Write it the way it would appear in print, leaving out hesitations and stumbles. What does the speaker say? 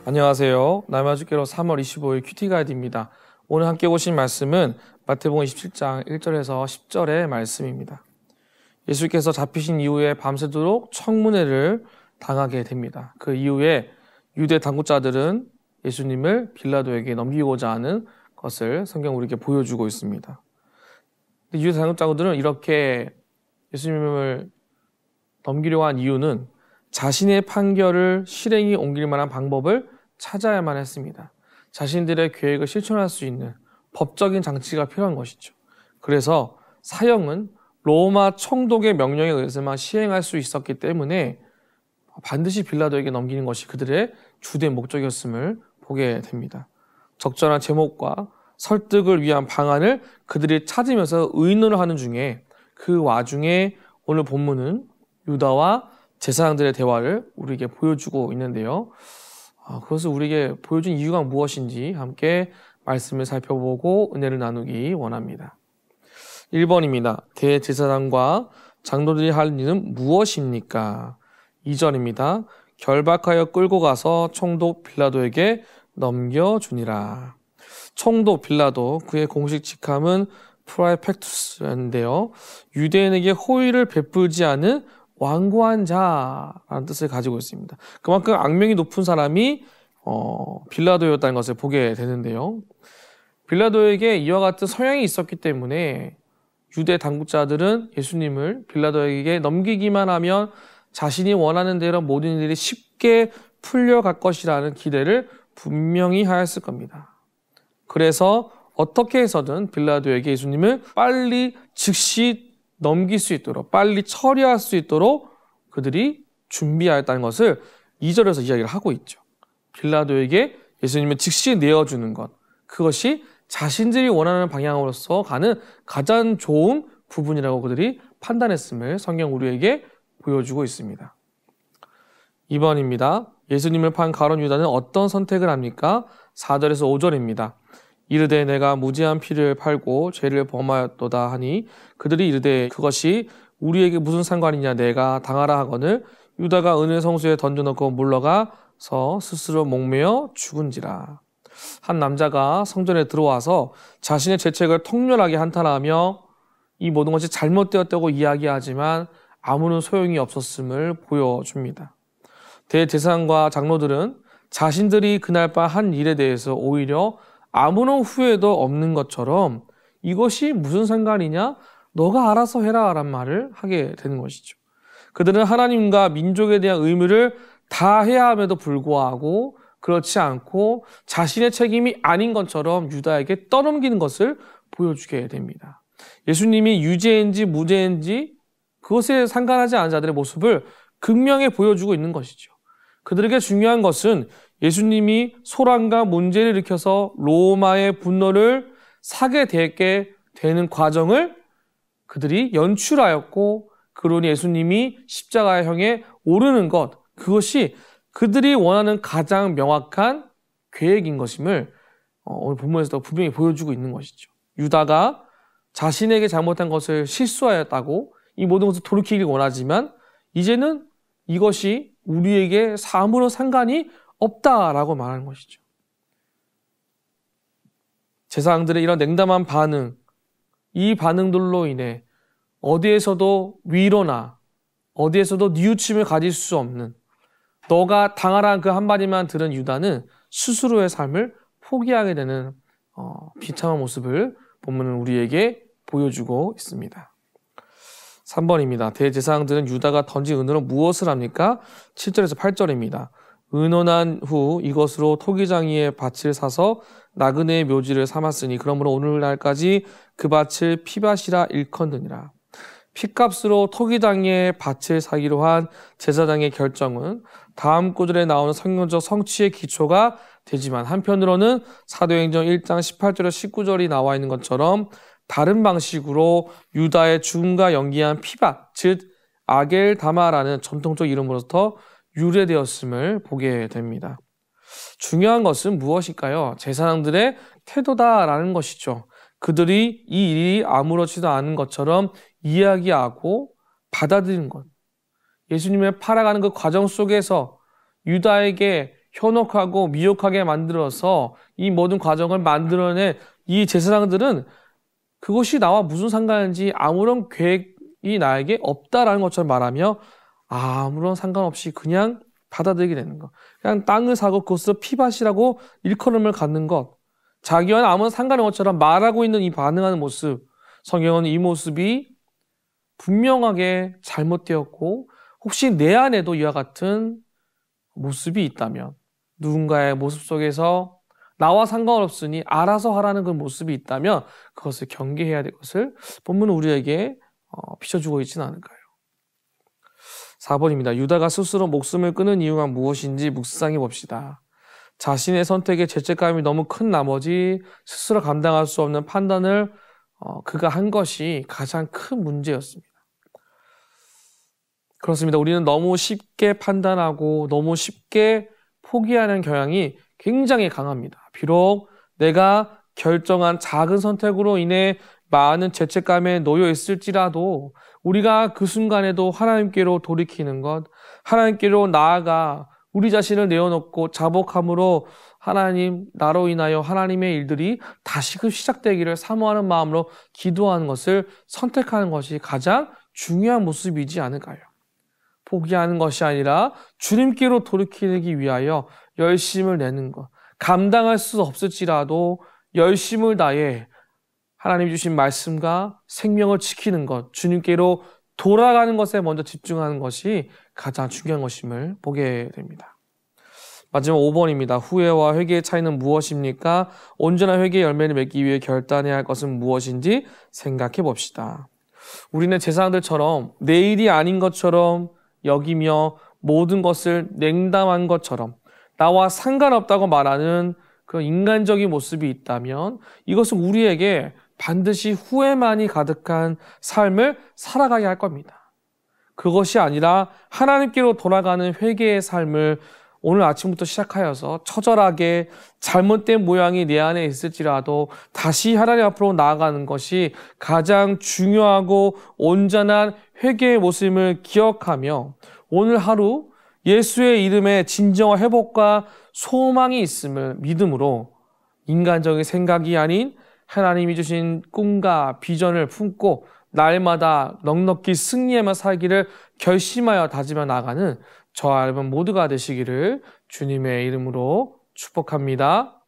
안녕하세요. 남아주께로 3월 25일 큐티 가이드입니다. 오늘 함께 보신 말씀은 마태복음 27장 1절에서 10절의 말씀입니다. 예수께서 잡히신 이후에 밤새도록 청문회를 당하게 됩니다. 그 이후에 유대 당국자들은 예수님을 빌라도에게 넘기고자 하는 것을 성경 우리에게 보여주고 있습니다. 유대 당국자들은 이렇게 예수님을 넘기려고 한 이유는 자신의 판결을 실행에 옮길 만한 방법을 찾아야만 했습니다. 자신들의 계획을 실천할 수 있는 법적인 장치가 필요한 것이죠. 그래서 사형은 로마 총독의 명령에 의해서만 시행할 수 있었기 때문에 반드시 빌라도에게 넘기는 것이 그들의 주된 목적이었음을 보게 됩니다. 적절한 제목과 설득을 위한 방안을 그들이 찾으면서 의논을 하는 중에 그 와중에 오늘 본문은 유다와 제사장들의 대화를 우리에게 보여주고 있는데요. 그것을 우리에게 보여준 이유가 무엇인지 함께 말씀을 살펴보고 은혜를 나누기 원합니다. 1번입니다. 대제사장과 장로들이 할 일은 무엇입니까? 2절입니다. 결박하여 끌고 가서 총독 빌라도에게 넘겨주니라. 총독 빌라도, 그의 공식 직함은 프라이펙투스인데요. 유대인에게 호의를 베풀지 않은 완고한 자라는 뜻을 가지고 있습니다. 그만큼 악명이 높은 사람이 빌라도였다는 것을 보게 되는데요. 빌라도에게 이와 같은 성향이 있었기 때문에 유대 당국자들은 예수님을 빌라도에게 넘기기만 하면 자신이 원하는 대로 모든 일이 쉽게 풀려갈 것이라는 기대를 분명히 하였을 겁니다. 그래서 어떻게 해서든 빌라도에게 예수님을 빨리 즉시 넘길 수 있도록, 빨리 처리할 수 있도록 그들이 준비하였다는 것을 2절에서 이야기를 하고 있죠. 빌라도에게 예수님을 즉시 내어주는 것, 그것이 자신들이 원하는 방향으로서 가는 가장 좋은 부분이라고 그들이 판단했음을 성경 우리에게 보여주고 있습니다. 2번입니다. 예수님을 판 가룟 유다는 어떤 선택을 합니까? 4절에서 5절입니다. 이르되 내가 무지한 피를 팔고 죄를 범하였도다 하니 그들이 이르되 그것이 우리에게 무슨 상관이냐, 내가 당하라 하거늘 유다가 은을 성소에 던져놓고 물러가서 스스로 목매어 죽은지라. 한 남자가 성전에 들어와서 자신의 죄책을 통렬하게 한탄하며 이 모든 것이 잘못되었다고 이야기하지만 아무런 소용이 없었음을 보여줍니다. 대제사장과 장로들은 자신들이 그날 밤 한 일에 대해서 오히려 아무런 후회도 없는 것처럼 이것이 무슨 상관이냐? 너가 알아서 해라 라는 말을 하게 되는 것이죠. 그들은 하나님과 민족에 대한 의무를 다 해야 함에도 불구하고 그렇지 않고 자신의 책임이 아닌 것처럼 유다에게 떠넘기는 것을 보여주게 됩니다. 예수님이 유죄인지 무죄인지 그것에 상관하지 않은 자들의 모습을 극명히 보여주고 있는 것이죠. 그들에게 중요한 것은 예수님이 소란과 문제를 일으켜서 로마의 분노를 사게 되게 되는 과정을 그들이 연출하였고, 그러니 예수님이 십자가의 형에 오르는 것, 그것이 그들이 원하는 가장 명확한 계획인 것임을 오늘 본문에서도 분명히 보여주고 있는 것이죠. 유다가 자신에게 잘못한 것을 실수하였다고 이 모든 것을 돌이키길 원하지만 이제는 이것이 우리에게 아무런 상관이 없다라고 말하는 것이죠. 제사장들의 이런 냉담한 반응, 이 반응들로 인해 어디에서도 위로나 어디에서도 뉘우침을 가질 수 없는, 너가 당하라는 그 한마디만 들은 유다는 스스로의 삶을 포기하게 되는 비참한 모습을 본문은 우리에게 보여주고 있습니다. 3번입니다. 대제사장들은 유다가 던진 은으로 무엇을 합니까? 7절에서 8절입니다. 의논한 후 이것으로 토기장이의 밭을 사서 나그네의 묘지를 삼았으니 그러므로 오늘날까지 그 밭을 피밭이라 일컫느니라. 핏값으로 토기장이의 밭을 사기로 한 제사장의 결정은 다음 구절에 나오는 성경적 성취의 기초가 되지만 한편으로는 사도행전 1장 18절에서 19절이 나와 있는 것처럼 다른 방식으로 유다의 죽음과 연기한 피밭, 즉 아겔다마라는 전통적 이름으로부터 유래되었음을 보게 됩니다. 중요한 것은 무엇일까요? 제사장들의 태도다라는 것이죠. 그들이 이 일이 아무렇지도 않은 것처럼 이야기하고 받아들이는 것. 예수님을 팔아가는 그 과정 속에서 유다에게 현혹하고 미혹하게 만들어서 이 모든 과정을 만들어낸 이 제사장들은 그것이 나와 무슨 상관인지 아무런 계획이 나에게 없다라는 것처럼 말하며 아무런 상관없이 그냥 받아들이게 되는 것. 그냥 땅을 사고 그것을 피밭이라고 일컬음을 갖는 것. 자기와는 아무런 상관없는 것처럼 말하고 있는 이 반응하는 모습. 성경은 이 모습이 분명하게 잘못되었고 혹시 내 안에도 이와 같은 모습이 있다면 누군가의 모습 속에서 나와 상관없으니 알아서 하라는 그 모습이 있다면 그것을 경계해야 될 것을 본문은 우리에게 비춰주고 있지는 않을까요? 4번입니다. 유다가 스스로 목숨을 끊은 이유가 무엇인지 묵상해 봅시다. 자신의 선택에 죄책감이 너무 큰 나머지 스스로 감당할 수 없는 판단을 그가 한 것이 가장 큰 문제였습니다. 그렇습니다. 우리는 너무 쉽게 판단하고 너무 쉽게 포기하는 경향이 굉장히 강합니다. 비록 내가 결정한 작은 선택으로 인해 많은 죄책감에 놓여 있을지라도 우리가 그 순간에도 하나님께로 돌이키는 것, 하나님께로 나아가 우리 자신을 내어놓고 자복함으로 하나님, 나로 인하여 하나님의 일들이 다시금 시작되기를 사모하는 마음으로 기도하는 것을 선택하는 것이 가장 중요한 모습이지 않을까요? 포기하는 것이 아니라 주님께로 돌이키기 위하여 열심을 내는 것, 감당할 수 없을지라도 열심을 다해 하나님 주신 말씀과 생명을 지키는 것, 주님께로 돌아가는 것에 먼저 집중하는 것이 가장 중요한 것임을 보게 됩니다. 마지막 5번입니다. 후회와 회개의 차이는 무엇입니까? 온전한 회개의 열매를 맺기 위해 결단해야 할 것은 무엇인지 생각해 봅시다. 우리는 제사장들처럼 내 일이 아닌 것처럼 여기며 모든 것을 냉담한 것처럼 나와 상관없다고 말하는 그런 인간적인 모습이 있다면 이것은 우리에게 반드시 후회만이 가득한 삶을 살아가게 할 겁니다. 그것이 아니라 하나님께로 돌아가는 회개의 삶을 오늘 아침부터 시작하여서 처절하게 잘못된 모양이 내 안에 있을지라도 다시 하나님 앞으로 나아가는 것이 가장 중요하고 온전한 회개의 모습을 기억하며 오늘 하루 예수의 이름에 진정한 회복과 소망이 있음을 믿음으로 인간적인 생각이 아닌 하나님이 주신 꿈과 비전을 품고 날마다 넉넉히 승리하며 살기를 결심하여 다짐해 나가는 저와 여러분 모두가 되시기를 주님의 이름으로 축복합니다.